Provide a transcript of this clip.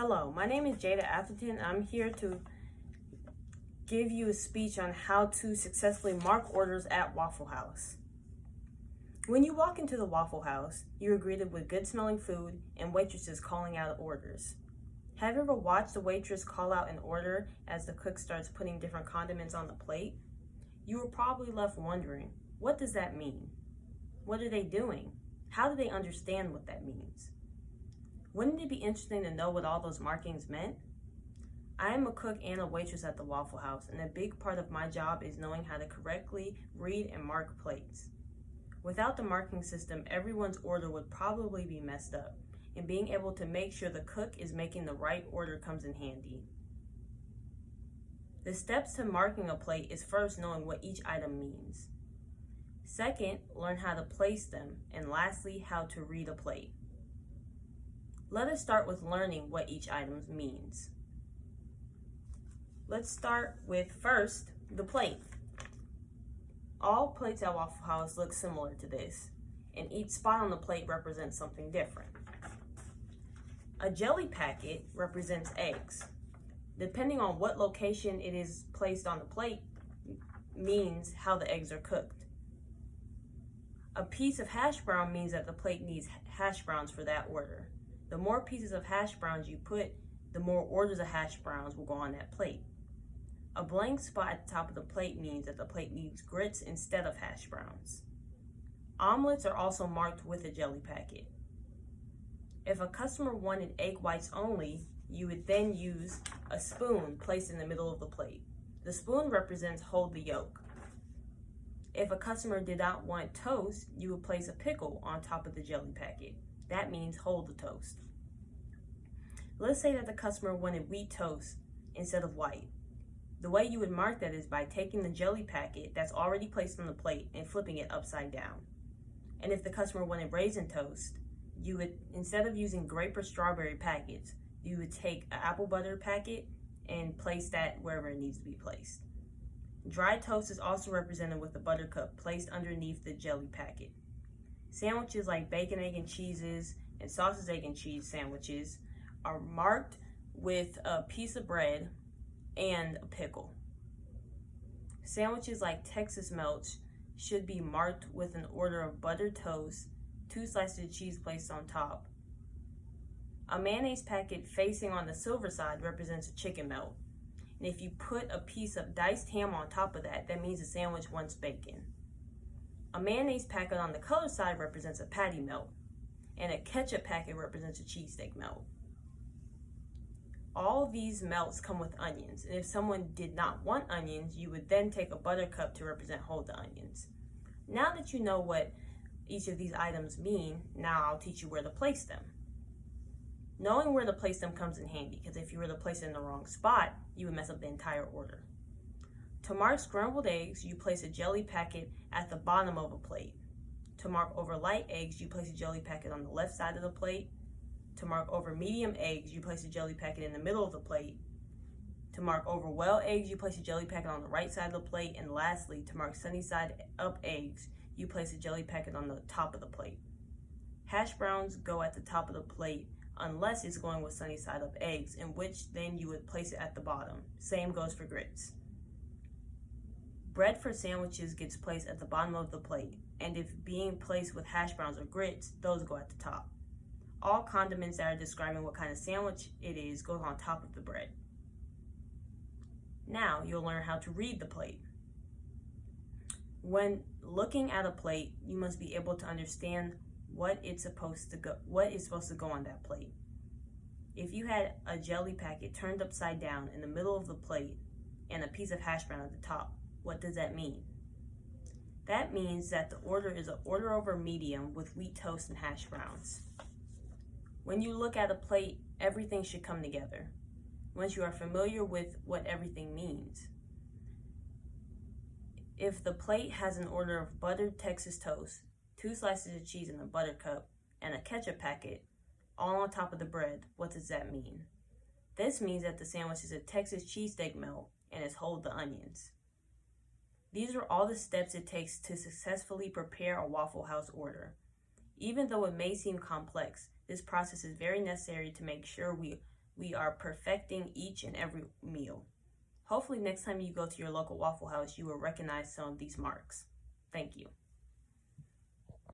Hello, my name is Jada Atherton. I'm here to give you a speech on how to successfully mark orders at Waffle House. When you walk into the Waffle House, you are greeted with good smelling food and waitresses calling out orders. Have you ever watched the waitress call out an order as the cook starts putting different condiments on the plate? You were probably left wondering, what does that mean? What are they doing? How do they understand what that means? Wouldn't it be interesting to know what all those markings meant? I am a cook and a waitress at the Waffle House, and a big part of my job is knowing how to correctly read and mark plates. Without the marking system, everyone's order would probably be messed up, and being able to make sure the cook is making the right order comes in handy. The steps to marking a plate is first knowing what each item means. Second, learn how to place them, and lastly, how to read a plate. Let us start with learning what each item means. Let's start with first, the plate. All plates at Waffle House look similar to this, and each spot on the plate represents something different. A jelly packet represents eggs. Depending on what location it is placed on the plate means how the eggs are cooked. A piece of hash brown means that the plate needs hash browns for that order. The more pieces of hash browns you put, the more orders of hash browns will go on that plate. A blank spot at the top of the plate means that the plate needs grits instead of hash browns. Omelets are also marked with a jelly packet. If a customer wanted egg whites only, you would then use a spoon placed in the middle of the plate. The spoon represents hold the yolk. If a customer did not want toast, you would place a pickle on top of the jelly packet. That means hold the toast. Let's say that the customer wanted wheat toast instead of white. The way you would mark that is by taking the jelly packet that's already placed on the plate and flipping it upside down. And if the customer wanted raisin toast, you would, instead of using grape or strawberry packets, you would take an apple butter packet and place that wherever it needs to be placed. Dry toast is also represented with a butter cup placed underneath the jelly packet. Sandwiches like bacon, egg, and cheeses and sausage, egg, and cheese sandwiches are marked with a piece of bread and a pickle. Sandwiches like Texas melts should be marked with an order of buttered toast, 2 slices of cheese placed on top. A mayonnaise packet facing on the silver side represents a chicken melt. And if you put a piece of diced ham on top of that, that means the sandwich wants bacon. A mayonnaise packet on the color side represents a patty melt, and a ketchup packet represents a cheesesteak melt. All of these melts come with onions, and if someone did not want onions, you would then take a butter cup to represent hold the onions. Now that you know what each of these items mean, now I'll teach you where to place them. Knowing where to place them comes in handy, because if you were to place it in the wrong spot, you would mess up the entire order. To mark scrambled eggs, you place a jelly packet at the bottom of a plate. To mark over light eggs, you place a jelly packet on the left side of the plate. To mark over medium eggs, you place a jelly packet in the middle of the plate. To mark over well eggs, you place a jelly packet on the right side of the plate. And lastly, to mark sunny side up eggs, you place a jelly packet on the top of the plate. Hash browns go at the top of the plate unless it's going with sunny side up eggs, in which then you would place it at the bottom. Same goes for grits. Bread for sandwiches gets placed at the bottom of the plate, and if being placed with hash browns or grits, those go at the top. All condiments that are describing what kind of sandwich it is goes on top of the bread. Now you'll learn how to read the plate. When looking at a plate, you must be able to understand what is supposed to go on that plate. If you had a jelly packet turned upside down in the middle of the plate and a piece of hash brown at the top, what does that mean? That means that the order is an order over medium with wheat toast and hash browns. When you look at a plate, everything should come together once you are familiar with what everything means. If the plate has an order of buttered Texas toast, 2 slices of cheese in a butter cup, and a ketchup packet, all on top of the bread, what does that mean? This means that the sandwich is a Texas cheesesteak melt and is hold the onions. These are all the steps it takes to successfully prepare a Waffle House order. Even though it may seem complex, this process is very necessary to make sure we We are perfecting each and every meal. Hopefully next time you go to your local Waffle House, you will recognize some of these marks. Thank you.